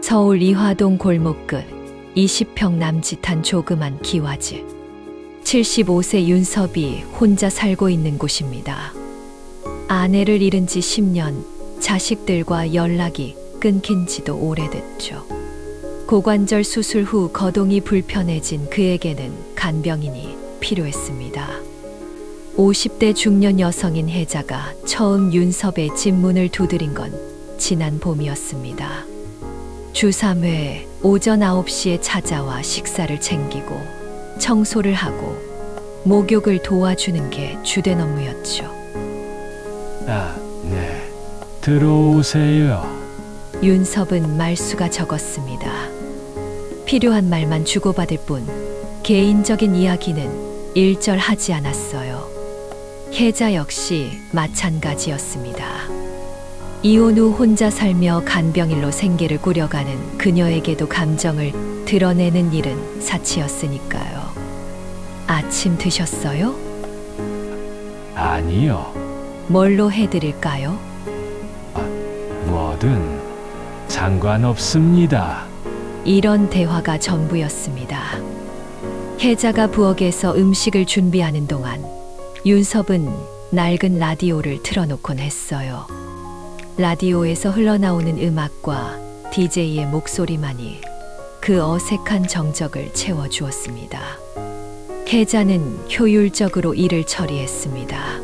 서울 이화동 골목 끝 20평 남짓한 조그만 기와집. 75세 윤섭이 혼자 살고 있는 곳입니다. 아내를 잃은 지 10년, 자식들과 연락이 끊긴 지도 오래됐죠. 고관절 수술 후 거동이 불편해진 그에게는 간병인이 필요했습니다. 50대 중년 여성인 혜자가 처음 윤섭의 집 문을 두드린 건 지난 봄이었습니다. 주 3회 오전 9시에 찾아와 식사를 챙기고 청소를 하고 목욕을 도와주는 게 주된 업무였죠. 네. 들어오세요. 윤섭은 말수가 적었습니다. 필요한 말만 주고받을 뿐 개인적인 이야기는 일절하지 않았어요. 혜자 역시 마찬가지였습니다. 이혼 후 혼자 살며 간병인로 생계를 꾸려가는 그녀에게도 감정을 드러내는 일은 사치였으니까요. 아침 드셨어요? 아니요. 뭘로 해드릴까요? 뭐든 상관없습니다. 이런 대화가 전부였습니다. 혜자가 부엌에서 음식을 준비하는 동안 윤섭은 낡은 라디오를 틀어놓곤 했어요. 라디오에서 흘러나오는 음악과 DJ의 목소리만이 그 어색한 정적을 채워주었습니다. 혜자는 효율적으로 일을 처리했습니다.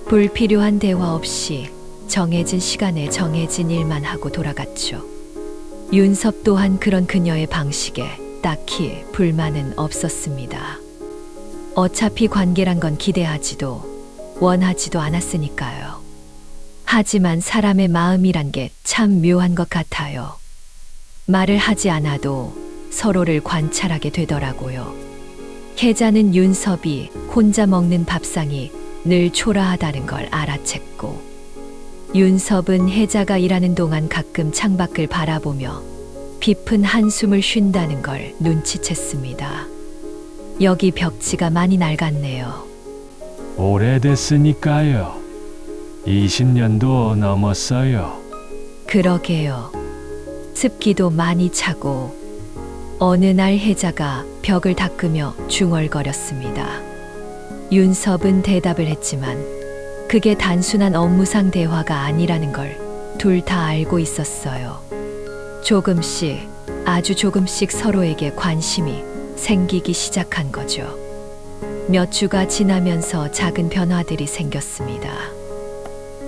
불필요한 대화 없이 정해진 시간에 정해진 일만 하고 돌아갔죠. 윤섭 또한 그런 그녀의 방식에 딱히 불만은 없었습니다. 어차피 관계란 건 기대하지도 원하지도 않았으니까요. 하지만 사람의 마음이란 게 참 묘한 것 같아요. 말을 하지 않아도 서로를 관찰하게 되더라고요. 혜자는 윤섭이 혼자 먹는 밥상이 늘 초라하다는 걸 알아챘고, 윤섭은 혜자가 일하는 동안 가끔 창밖을 바라보며 깊은 한숨을 쉰다는 걸 눈치챘습니다. 여기 벽지가 많이 낡았네요. 오래됐으니까요. 20년도 넘었어요. 그러게요. 습기도 많이 차고 어느 날 혜자가 벽을 닦으며 중얼거렸습니다. 윤섭은 대답을 했지만 그게 단순한 업무상 대화가 아니라는 걸 둘 다 알고 있었어요. 조금씩, 아주 조금씩 서로에게 관심이 생기기 시작한 거죠. 몇 주가 지나면서 작은 변화들이 생겼습니다.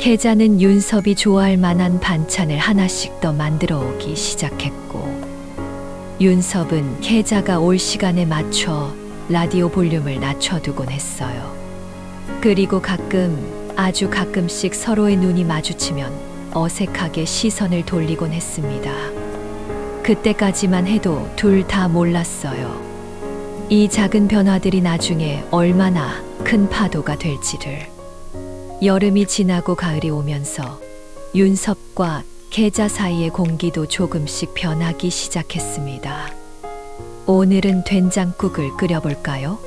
혜자는 윤섭이 좋아할 만한 반찬을 하나씩 더 만들어 오기 시작했고, 윤섭은 혜자가 올 시간에 맞춰 라디오 볼륨을 낮춰두곤 했어요. 그리고 아주 가끔씩 서로의 눈이 마주치면 어색하게 시선을 돌리곤 했습니다. 그때까지만 해도 둘 다 몰랐어요. 이 작은 변화들이 나중에 얼마나 큰 파도가 될지를. 여름이 지나고 가을이 오면서 윤섭과 혜자 사이의 공기도 조금씩 변하기 시작했습니다. 오늘은 된장국을 끓여볼까요?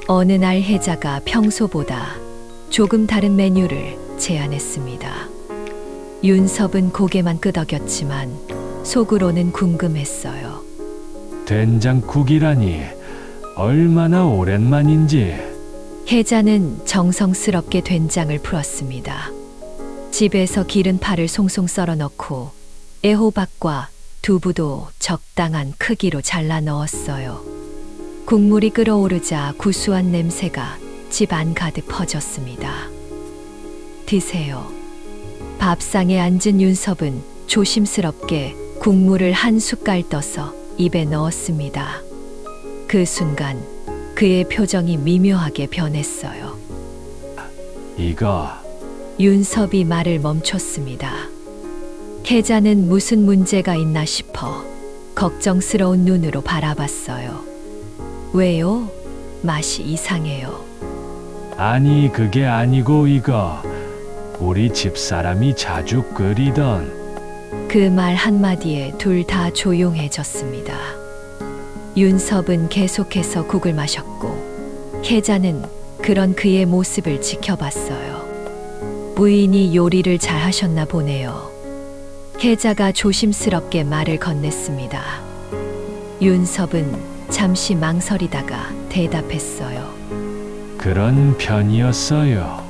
어느 날 혜자가 평소보다 조금 다른 메뉴를 제안했습니다. 윤섭은 고개만 끄덕였지만 속으로는 궁금했어요. 된장국이라니 얼마나 오랜만인지. 혜자는 정성스럽게 된장을 풀었습니다. 집에서 기른 파를 송송 썰어 넣고 애호박과 두부도 적당한 크기로 잘라 넣었어요. 국물이 끓어오르자 구수한 냄새가 집 안 가득 퍼졌습니다. 드세요. 밥상에 앉은 윤섭은 조심스럽게 국물을 한 숟갈 떠서 입에 넣었습니다. 그 순간 그의 표정이 미묘하게 변했어요. 이거. 윤섭이 말을 멈췄습니다. 혜자는 무슨 문제가 있나 싶어 걱정스러운 눈으로 바라봤어요. 왜요? 맛이 이상해요. 아니, 그게 아니고 이거. 우리 집사람이 자주 끓이던. 그 말 한마디에 둘 다 조용해졌습니다. 윤섭은 계속해서 국을 마셨고 혜자는 그런 그의 모습을 지켜봤어요. 부인이 요리를 잘 하셨나 보네요. 혜자가 조심스럽게 말을 건넸습니다. 윤섭은 잠시 망설이다가 대답했어요. 그런 편이었어요.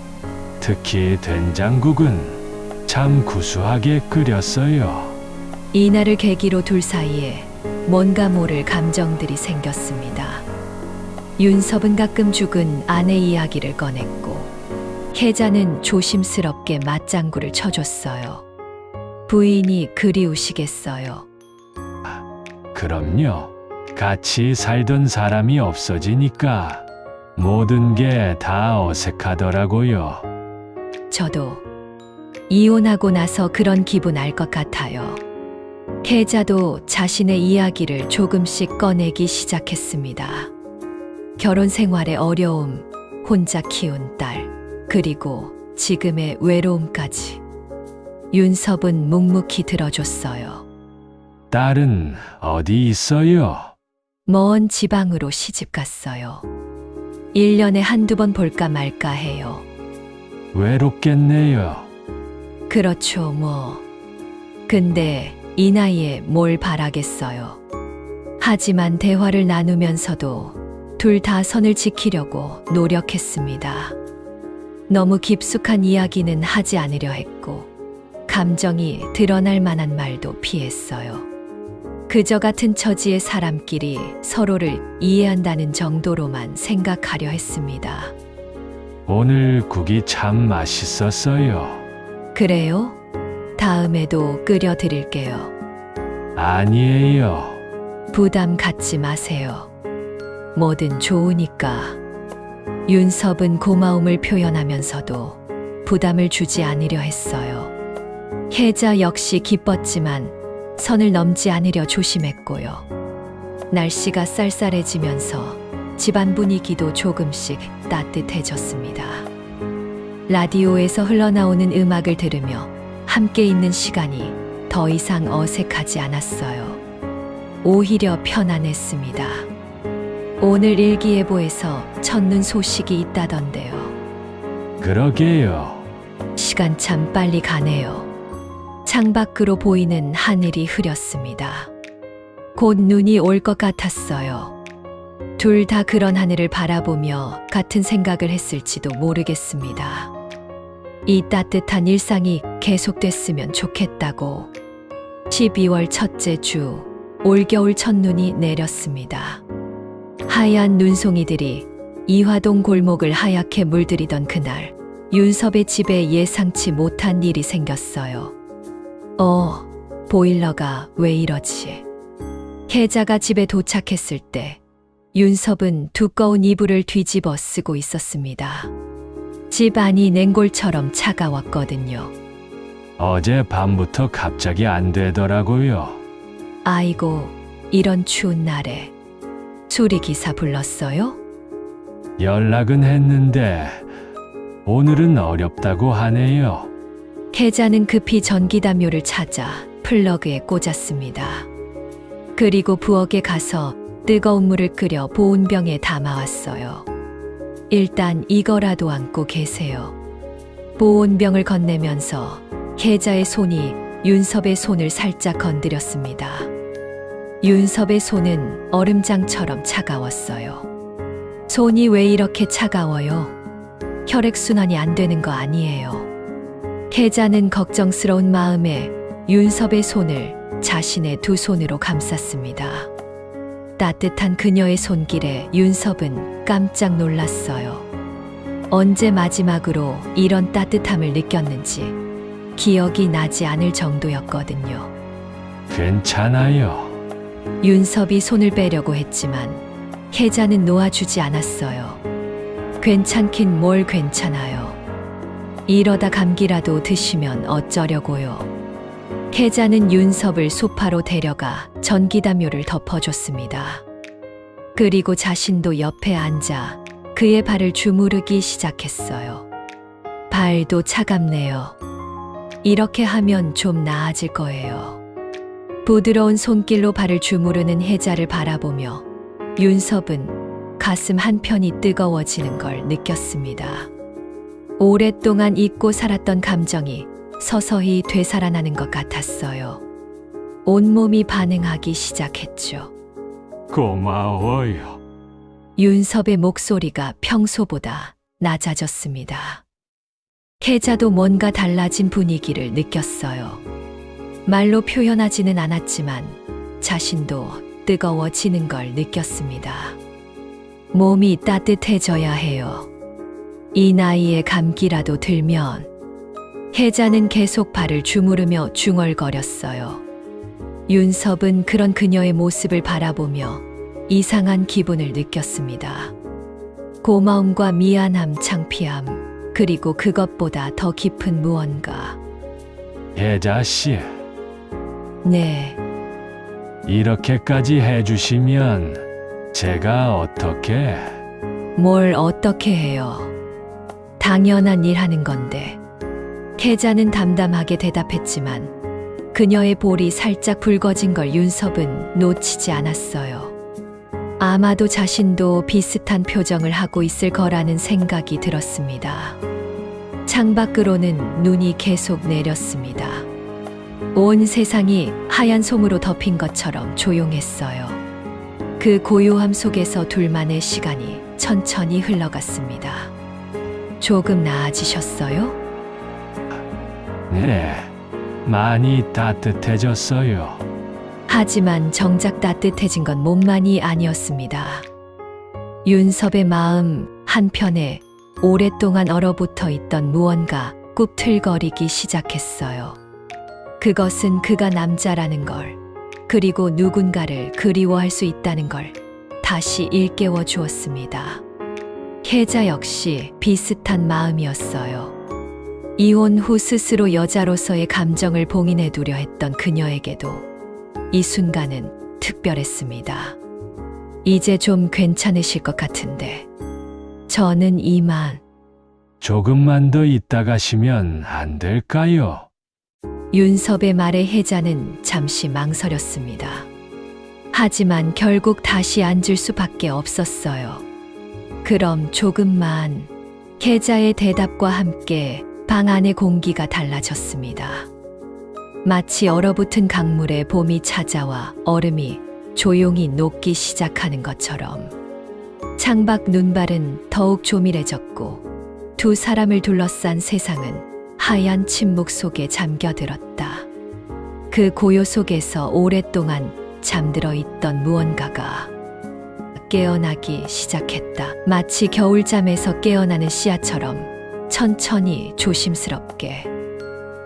특히 된장국은 참 구수하게 끓였어요. 이날을 계기로 둘 사이에 뭔가 모를 감정들이 생겼습니다. 윤섭은 가끔 죽은 아내 이야기를 꺼냈고 혜자는 조심스럽게 맞장구를 쳐줬어요. 부인이 그리우시겠어요. 그럼요. 같이 살던 사람이 없어지니까 모든 게 다 어색하더라고요. 저도 이혼하고 나서 그런 기분 알 것 같아요. 혜자도 자신의 이야기를 조금씩 꺼내기 시작했습니다. 결혼 생활의 어려움, 혼자 키운 딸, 그리고 지금의 외로움까지. 윤섭은 묵묵히 들어줬어요. 딸은 어디 있어요? 먼 지방으로 시집 갔어요. 1년에 한두 번 볼까 말까 해요. 외롭겠네요. 그렇죠, 뭐. 근데 이 나이에 뭘 바라겠어요. 하지만 대화를 나누면서도 둘 다 선을 지키려고 노력했습니다. 너무 깊숙한 이야기는 하지 않으려 했고, 감정이 드러날 만한 말도 피했어요. 그저 같은 처지의 사람끼리 서로를 이해한다는 정도로만 생각하려 했습니다. 오늘 국이 참 맛있었어요. 그래요? 다음에도 끓여드릴게요. 아니에요. 부담 갖지 마세요. 뭐든 좋으니까. 윤섭은 고마움을 표현하면서도 부담을 주지 않으려 했어요. 혜자 역시 기뻤지만 선을 넘지 않으려 조심했고요. 날씨가 쌀쌀해지면서 집안 분위기도 조금씩 따뜻해졌습니다. 라디오에서 흘러나오는 음악을 들으며 함께 있는 시간이 더 이상 어색하지 않았어요. 오히려 편안했습니다. 오늘 일기예보에서 첫눈 소식이 있다던데요. 그러게요. 시간 참 빨리 가네요. 창밖으로 보이는 하늘이 흐렸습니다. 곧 눈이 올 것 같았어요. 둘 다 그런 하늘을 바라보며 같은 생각을 했을지도 모르겠습니다. 이 따뜻한 일상이 계속됐으면 좋겠다고. 12월 첫째 주, 올겨울 첫눈이 내렸습니다. 하얀 눈송이들이 이화동 골목을 하얗게 물들이던 그날, 윤섭의 집에 예상치 못한 일이 생겼어요. 보일러가 왜 이러지? 혜자가 집에 도착했을 때 윤섭은 두꺼운 이불을 뒤집어 쓰고 있었습니다. 집 안이 냉골처럼 차가웠거든요. 어제 밤부터 갑자기 안 되더라고요. 아이고, 이런 추운 날에 수리기사 불렀어요? 연락은 했는데 오늘은 어렵다고 하네요. 혜자는 급히 전기담요를 찾아 플러그에 꽂았습니다. 그리고 부엌에 가서 뜨거운 물을 끓여 보온병에 담아왔어요. 일단 이거라도 안고 계세요. 보온병을 건네면서 혜자의 손이 윤섭의 손을 살짝 건드렸습니다. 윤섭의 손은 얼음장처럼 차가웠어요. 손이 왜 이렇게 차가워요? 혈액순환이 안 되는 거 아니에요. 혜자는 걱정스러운 마음에 윤섭의 손을 자신의 두 손으로 감쌌습니다. 따뜻한 그녀의 손길에 윤섭은 깜짝 놀랐어요. 언제 마지막으로 이런 따뜻함을 느꼈는지 기억이 나지 않을 정도였거든요. 괜찮아요. 윤섭이 손을 빼려고 했지만 혜자는 놓아주지 않았어요. 괜찮긴 뭘 괜찮아요. 이러다 감기라도 드시면 어쩌려고요. 혜자는 윤섭을 소파로 데려가 전기담요를 덮어줬습니다. 그리고 자신도 옆에 앉아 그의 발을 주무르기 시작했어요. 발도 차갑네요. 이렇게 하면 좀 나아질 거예요. 부드러운 손길로 발을 주무르는 혜자를 바라보며 윤섭은 가슴 한편이 뜨거워지는 걸 느꼈습니다. 오랫동안 잊고 살았던 감정이 서서히 되살아나는 것 같았어요. 온몸이 반응하기 시작했죠. 고마워요. 윤섭의 목소리가 평소보다 낮아졌습니다. 계자도 뭔가 달라진 분위기를 느꼈어요. 말로 표현하지는 않았지만 자신도 뜨거워지는 걸 느꼈습니다. 몸이 따뜻해져야 해요. 이 나이에 감기라도 들면. 혜자는 계속 발을 주무르며 중얼거렸어요. 윤섭은 그런 그녀의 모습을 바라보며 이상한 기분을 느꼈습니다. 고마움과 미안함, 창피함, 그리고 그것보다 더 깊은 무언가. 혜자 씨, 네, 이렇게까지 해주시면 제가 어떻게... 뭘 어떻게 해요? 당연한 일 하는 건데. 혜자는 담담하게 대답했지만 그녀의 볼이 살짝 붉어진 걸 윤섭은 놓치지 않았어요. 아마도 자신도 비슷한 표정을 하고 있을 거라는 생각이 들었습니다. 창밖으로는 눈이 계속 내렸습니다. 온 세상이 하얀 솜으로 덮인 것처럼 조용했어요. 그 고요함 속에서 둘만의 시간이 천천히 흘러갔습니다. 조금 나아지셨어요? 네, 많이 따뜻해졌어요. 하지만 정작 따뜻해진 건 몸만이 아니었습니다. 윤섭의 마음 한편에 오랫동안 얼어붙어 있던 무언가 꿈틀거리기 시작했어요. 그것은 그가 남자라는 걸, 그리고 누군가를 그리워할 수 있다는 걸 다시 일깨워 주었습니다. 혜자 역시 비슷한 마음이었어요. 이혼 후 스스로 여자로서의 감정을 봉인해 두려 했던 그녀에게도 이 순간은 특별했습니다. 이제 좀 괜찮으실 것 같은데. 저는 이만. 조금만 더 있다 가시면 안 될까요? 윤섭의 말에 혜자는 잠시 망설였습니다. 하지만 결국 다시 앉을 수밖에 없었어요. 그럼 조금만. 혜자의 대답과 함께 방 안의 공기가 달라졌습니다. 마치 얼어붙은 강물에 봄이 찾아와 얼음이 조용히 녹기 시작하는 것처럼. 창밖 눈발은 더욱 조밀해졌고 두 사람을 둘러싼 세상은 하얀 침묵 속에 잠겨들었다. 그 고요 속에서 오랫동안 잠들어 있던 무언가가 깨어나기 시작했다. 마치 겨울잠에서 깨어나는 씨앗처럼 천천히 조심스럽게.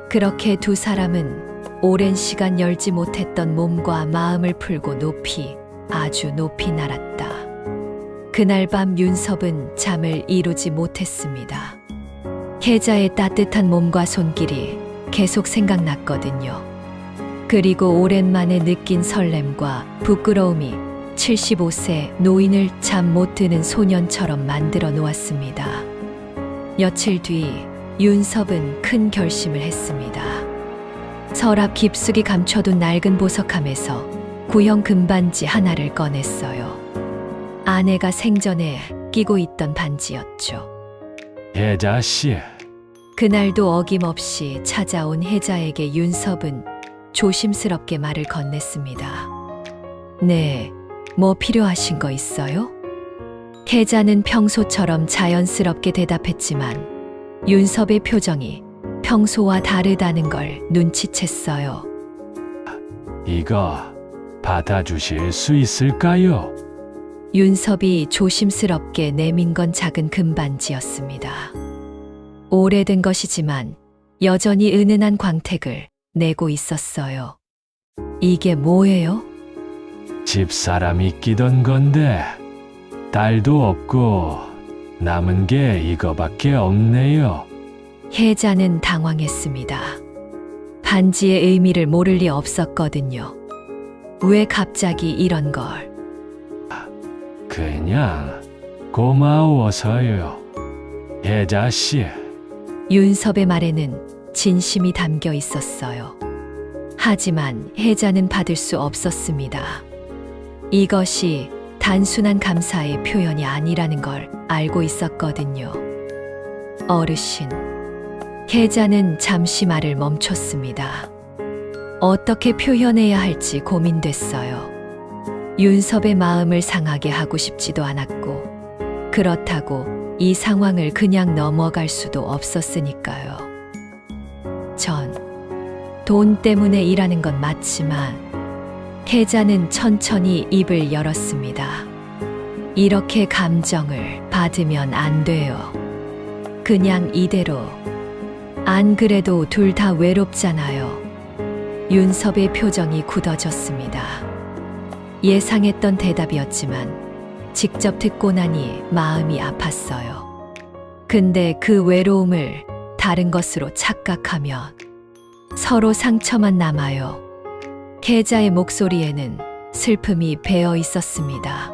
그렇게 두 사람은 오랜 시간 열지 못했던 몸과 마음을 풀고 높이, 아주 높이 날았다. 그날 밤 윤섭은 잠을 이루지 못했습니다. 혜자의 따뜻한 몸과 손길이 계속 생각났거든요. 그리고 오랜만에 느낀 설렘과 부끄러움이 75세 노인을 잠 못 드는 소년처럼 만들어 놓았습니다. 며칠 뒤 윤섭은 큰 결심을 했습니다. 서랍 깊숙이 감춰둔 낡은 보석함에서 구형 금반지 하나를 꺼냈어요. 아내가 생전에 끼고 있던 반지였죠. 혜자 씨, 그날도 어김없이 찾아온 혜자에게 윤섭은 조심스럽게 말을 건넸습니다. 네, 뭐 필요하신 거 있어요? 혜자는 평소처럼 자연스럽게 대답했지만 윤섭의 표정이 평소와 다르다는 걸 눈치챘어요. 이거 받아주실 수 있을까요? 윤섭이 조심스럽게 내민 건 작은 금반지였습니다. 오래된 것이지만 여전히 은은한 광택을 내고 있었어요. 이게 뭐예요? 집사람이 끼던 건데 딸도 없고 남은 게 이거밖에 없네요. 혜자는 당황했습니다. 반지의 의미를 모를 리 없었거든요. 왜 갑자기 이런 걸? 그냥 고마워서요. 혜자 씨, 윤섭의 말에는 진심이 담겨 있었어요. 하지만 혜자는 받을 수 없었습니다. 이것이 단순한 감사의 표현이 아니라는 걸 알고 있었거든요. 어르신, 혜자는 잠시 말을 멈췄습니다. 어떻게 표현해야 할지 고민됐어요. 윤섭의 마음을 상하게 하고 싶지도 않았고, 그렇다고 이 상황을 그냥 넘어갈 수도 없었으니까요. 전 돈 때문에 일하는 건 맞지만, 혜자는 천천히 입을 열었습니다. 이렇게 감정을 받으면 안 돼요. 그냥 이대로. 안 그래도 둘 다 외롭잖아요. 윤섭의 표정이 굳어졌습니다. 예상했던 대답이었지만 직접 듣고 나니 마음이 아팠어요. 근데 그 외로움을 다른 것으로 착각하면 서로 상처만 남아요. 혜자의 목소리에는 슬픔이 배어 있었습니다.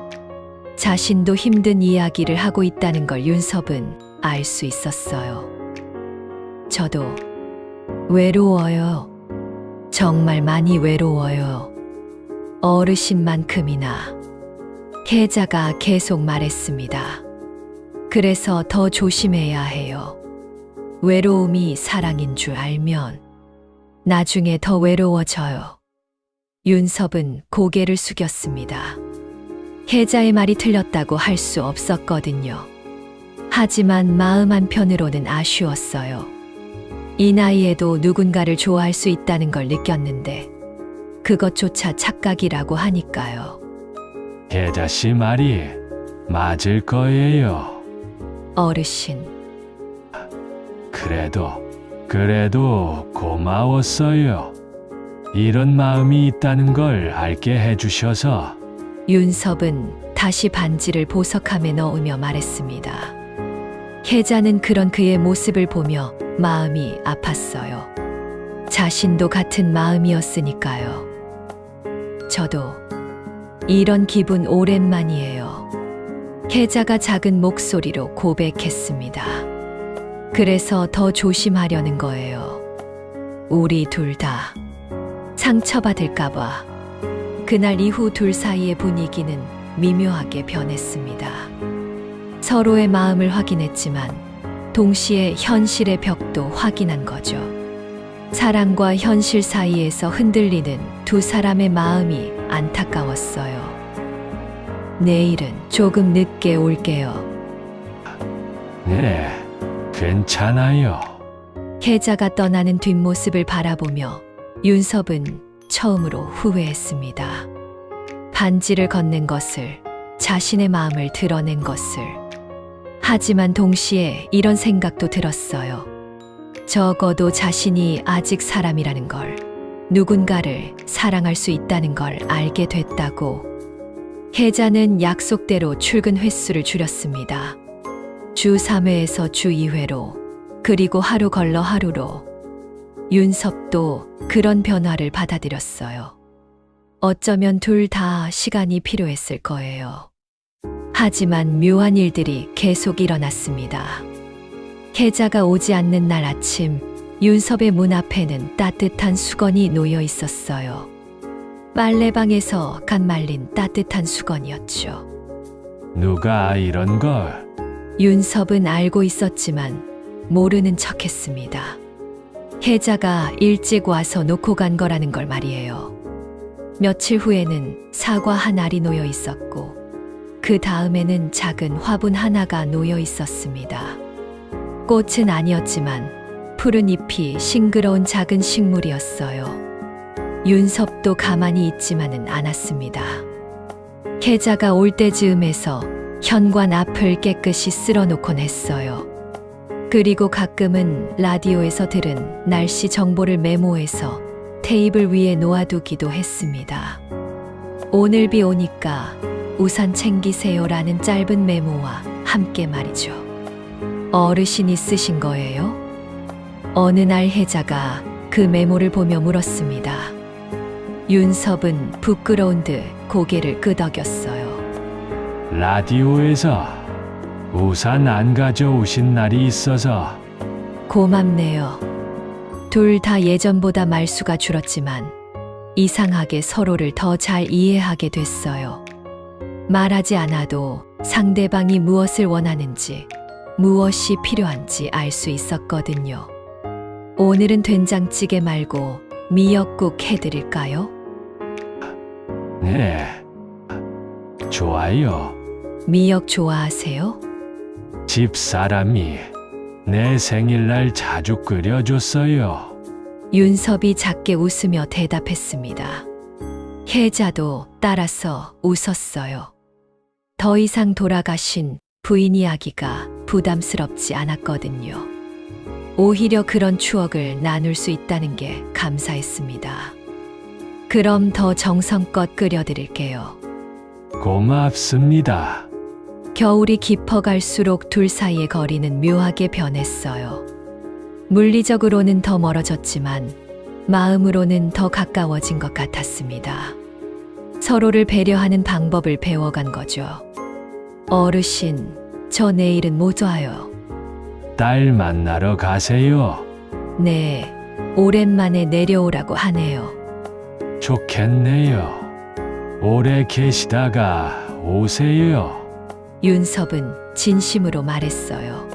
자신도 힘든 이야기를 하고 있다는 걸 윤섭은 알 수 있었어요. 저도 외로워요. 정말 많이 외로워요. 어르신만큼이나. 혜자가 계속 말했습니다. 그래서 더 조심해야 해요. 외로움이 사랑인 줄 알면 나중에 더 외로워져요. 윤섭은 고개를 숙였습니다. 혜자의 말이 틀렸다고 할 수 없었거든요. 하지만 마음 한편으로는 아쉬웠어요. 이 나이에도 누군가를 좋아할 수 있다는 걸 느꼈는데 그것조차 착각이라고 하니까요. 혜자 씨 말이 맞을 거예요. 어르신, 그래도 고마웠어요. 이런 마음이 있다는 걸 알게 해주셔서. 윤섭은 다시 반지를 보석함에 넣으며 말했습니다. 혜자는 그런 그의 모습을 보며 마음이 아팠어요. 자신도 같은 마음이었으니까요. 저도 이런 기분 오랜만이에요. 혜자가 작은 목소리로 고백했습니다. 그래서 더 조심하려는 거예요. 우리 둘 다 상처받을까봐. 그날 이후 둘 사이의 분위기는 미묘하게 변했습니다. 서로의 마음을 확인했지만 동시에 현실의 벽도 확인한 거죠. 사랑과 현실 사이에서 흔들리는 두 사람의 마음이 안타까웠어요. 내일은 조금 늦게 올게요. 네, 괜찮아요. 혜자가 떠나는 뒷모습을 바라보며 윤섭은 처음으로 후회했습니다. 반지를 건넨 것을, 자신의 마음을 드러낸 것을. 하지만 동시에 이런 생각도 들었어요. 적어도 자신이 아직 사람이라는 걸, 누군가를 사랑할 수 있다는 걸 알게 됐다고. 혜자는 약속대로 출근 횟수를 줄였습니다. 주 3회에서 주 2회로, 그리고 하루 걸러 하루로. 윤섭도 그런 변화를 받아들였어요. 어쩌면 둘 다 시간이 필요했을 거예요. 하지만 묘한 일들이 계속 일어났습니다. 혜자가 오지 않는 날 아침, 윤섭의 문 앞에는 따뜻한 수건이 놓여 있었어요. 빨래방에서 갓 말린 따뜻한 수건이었죠. 누가 이런 걸? 윤섭은 알고 있었지만 모르는 척했습니다. 혜자가 일찍 와서 놓고 간 거라는 걸 말이에요. 며칠 후에는 사과 한 알이 놓여 있었고, 그 다음에는 작은 화분 하나가 놓여 있었습니다. 꽃은 아니었지만 푸른 잎이 싱그러운 작은 식물이었어요. 윤섭도 가만히 있지만은 않았습니다. 혜자가 올 때즈음에서 현관 앞을 깨끗이 쓸어놓곤 했어요. 그리고 가끔은 라디오에서 들은 날씨 정보를 메모해서 테이블 위에 놓아두기도 했습니다. 오늘 비 오니까 우산 챙기세요라는 짧은 메모와 함께 말이죠. 어르신이 쓰신 거예요? 어느 날 혜자가 그 메모를 보며 물었습니다. 윤섭은 부끄러운 듯 고개를 끄덕였어요. 라디오에서 우산 안 가져오신 날이 있어서. 고맙네요. 둘 다 예전보다 말수가 줄었지만 이상하게 서로를 더 잘 이해하게 됐어요. 말하지 않아도 상대방이 무엇을 원하는지, 무엇이 필요한지 알 수 있었거든요. 오늘은 된장찌개 말고 미역국 해드릴까요? 네. 좋아요. 미역 좋아하세요? 집사람이 내 생일날 자주 끓여줬어요. 윤섭이 작게 웃으며 대답했습니다. 혜자도 따라서 웃었어요. 더 이상 돌아가신 부인 이야기가 부담스럽지 않았거든요. 오히려 그런 추억을 나눌 수 있다는 게 감사했습니다. 그럼 더 정성껏 끓여드릴게요. 고맙습니다. 겨울이 깊어갈수록 둘 사이의 거리는 묘하게 변했어요. 물리적으로는 더 멀어졌지만 마음으로는 더 가까워진 것 같았습니다. 서로를 배려하는 방법을 배워간 거죠. 어르신, 저 내일은 못 와요. 딸 만나러 가세요. 네, 오랜만에 내려오라고 하네요. 좋겠네요. 오래 계시다가 오세요. 윤섭은 진심으로 말했어요.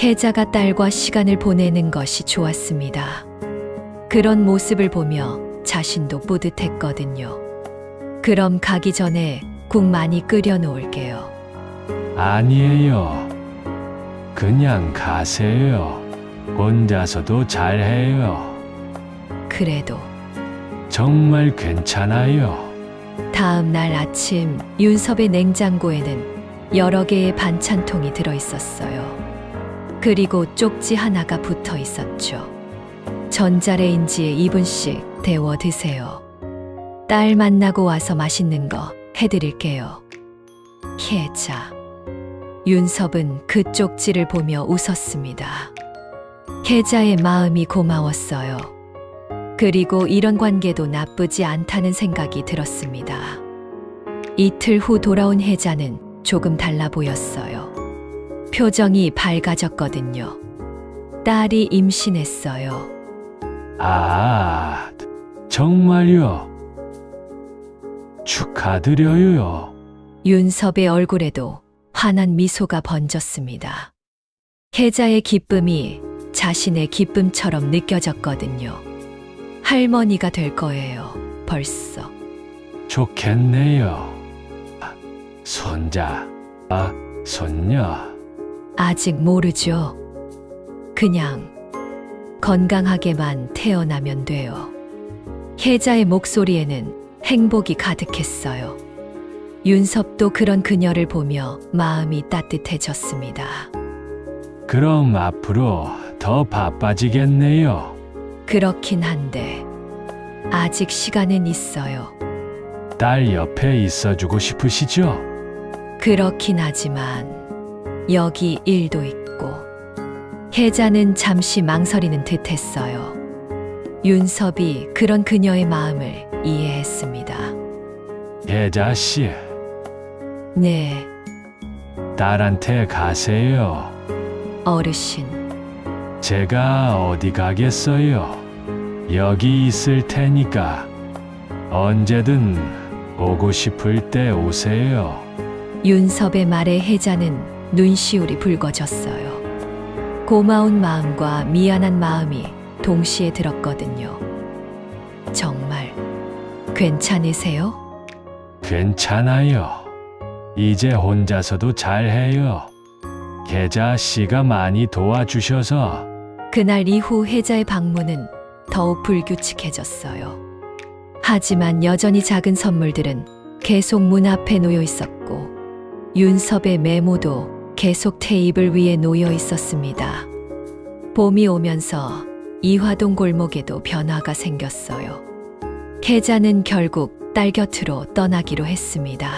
혜자가 딸과 시간을 보내는 것이 좋았습니다. 그런 모습을 보며 자신도 뿌듯했거든요. 그럼 가기 전에 국 많이 끓여 놓을게요. 아니에요. 그냥 가세요. 혼자서도 잘해요. 그래도 정말 괜찮아요. 다음 날 아침 윤섭의 냉장고에는 여러 개의 반찬통이 들어 있었어요. 그리고 쪽지 하나가 붙어 있었죠. 전자레인지에 2분씩 데워 드세요. 딸 만나고 와서 맛있는 거 해드릴게요. 혜자. 윤섭은 그 쪽지를 보며 웃었습니다. 혜자의 마음이 고마웠어요. 그리고 이런 관계도 나쁘지 않다는 생각이 들었습니다. 이틀 후 돌아온 혜자는 조금 달라 보였어요. 표정이 밝아졌거든요. 딸이 임신했어요. 아, 정말요? 축하드려요. 윤섭의 얼굴에도 환한 미소가 번졌습니다. 혜자의 기쁨이 자신의 기쁨처럼 느껴졌거든요. 할머니가 될 거예요, 벌써. 좋겠네요. 손자, 손녀. 아직 모르죠. 그냥 건강하게만 태어나면 돼요. 혜자의 목소리에는 행복이 가득했어요. 윤섭도 그런 그녀를 보며 마음이 따뜻해졌습니다. 그럼 앞으로 더 바빠지겠네요. 그렇긴 한데 아직 시간은 있어요. 딸 옆에 있어주고 싶으시죠? 그렇긴 하지만 여기 일도 있고. 혜자는 잠시 망설이는 듯했어요. 윤섭이 그런 그녀의 마음을 이해했습니다. 혜자 씨, 네, 딸한테 가세요. 어르신. 제가 어디 가겠어요? 여기 있을 테니까 언제든 오고 싶을 때 오세요. 윤섭의 말에 혜자는 눈시울이 붉어졌어요. 고마운 마음과 미안한 마음이 동시에 들었거든요. 정말 괜찮으세요? 괜찮아요. 이제 혼자서도 잘해요. 혜자 씨가 많이 도와주셔서. 그날 이후 혜자의 방문은 더욱 불규칙해졌어요. 하지만 여전히 작은 선물들은 계속 문 앞에 놓여 있었고 윤섭의 메모도 계속 테이블 위에 놓여 있었습니다. 봄이 오면서 이화동 골목에도 변화가 생겼어요. 혜자는 결국 딸 곁으로 떠나기로 했습니다.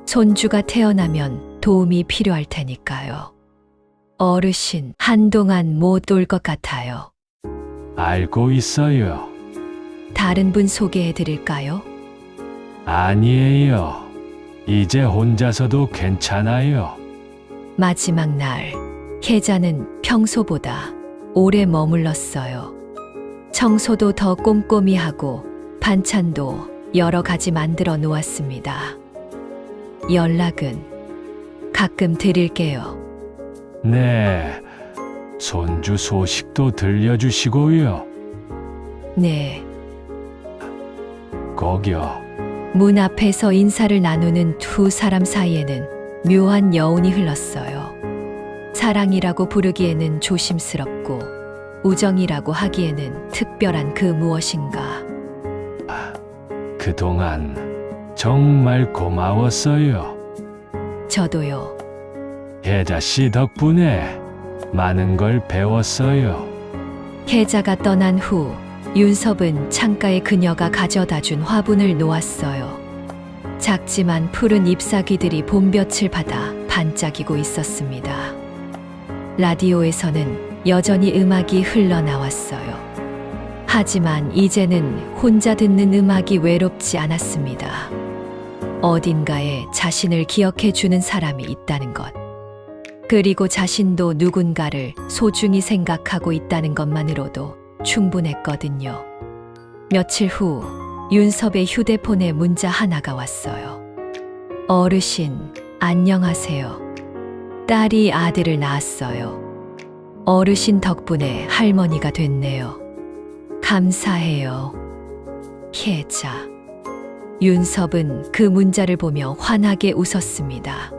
손주가 태어나면 도움이 필요할 테니까요. 어르신, 한동안 못 올 것 같아요. 알고 있어요. 다른 분 소개해 드릴까요? 아니에요. 이제 혼자서도 괜찮아요. 마지막 날, 혜자는 평소보다 오래 머물렀어요. 청소도 더 꼼꼼히 하고 반찬도 여러 가지 만들어 놓았습니다. 연락은 가끔 드릴게요. 네, 손주 소식도 들려주시고요. 네. 거기요. 문 앞에서 인사를 나누는 두 사람 사이에는 묘한 여운이 흘렀어요. 사랑이라고 부르기에는 조심스럽고 우정이라고 하기에는 특별한 그 무엇인가. 그동안 정말 고마웠어요. 저도요. 혜자 씨 덕분에 많은 걸 배웠어요. 혜자가 떠난 후 윤섭은 창가에 그녀가 가져다 준 화분을 놓았어요. 작지만 푸른 잎사귀들이 봄볕을 받아 반짝이고 있었습니다. 라디오에서는 여전히 음악이 흘러나왔어요. 하지만 이제는 혼자 듣는 음악이 외롭지 않았습니다. 어딘가에 자신을 기억해 주는 사람이 있다는 것. 그리고 자신도 누군가를 소중히 생각하고 있다는 것만으로도 충분했거든요. 며칠 후 윤섭의 휴대폰에 문자 하나가 왔어요. 어르신, 안녕하세요. 딸이 아들을 낳았어요. 어르신 덕분에 할머니가 됐네요. 감사해요. 혜자. 윤섭은 그 문자를 보며 환하게 웃었습니다.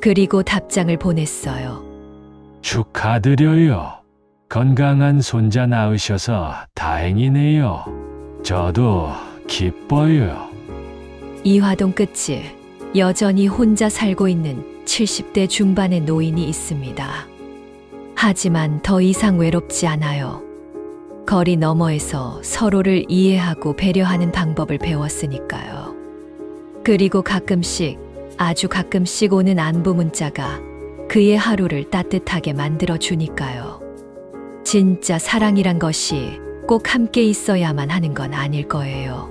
그리고 답장을 보냈어요. 축하드려요. 건강한 손자 낳으셔서 다행이네요. 저도 기뻐요. 이화동 끝을 여전히 혼자 살고 있는 70대 중반의 노인이 있습니다. 하지만 더 이상 외롭지 않아요. 거리 너머에서 서로를 이해하고 배려하는 방법을 배웠으니까요. 그리고 가끔씩, 아주 가끔씩 오는 안부 문자가 그의 하루를 따뜻하게 만들어주니까요. 진짜 사랑이란 것이 꼭 함께 있어야만 하는 건 아닐 거예요.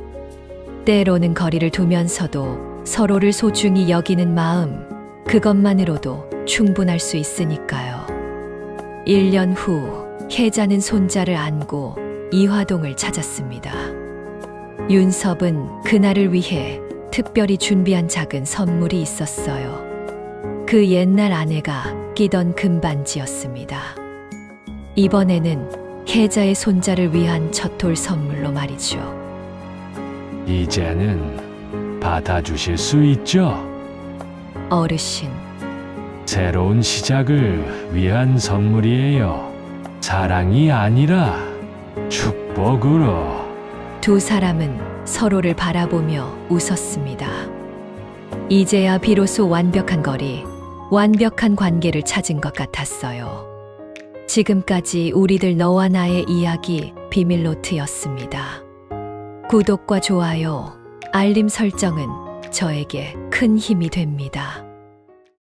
때로는 거리를 두면서도 서로를 소중히 여기는 마음, 그것만으로도 충분할 수 있으니까요. 1년 후 혜자는 손자를 안고 이화동을 찾았습니다. 윤섭은 그날을 위해 특별히 준비한 작은 선물이 있었어요. 그 옛날 아내가 끼던 금반지였습니다. 이번에는 혜자의 손자를 위한 첫돌 선물로 말이죠. 이제는 받아주실 수 있죠? 어르신. 새로운 시작을 위한 선물이에요. 사랑이 아니라 축복으로. 두 사람은 서로를 바라보며 웃었습니다. 이제야 비로소 완벽한 거리, 완벽한 관계를 찾은 것 같았어요. 지금까지 우리들 너와 나의 이야기 비밀노트였습니다. 구독과 좋아요, 알림 설정은 저에게 큰 힘이 됩니다.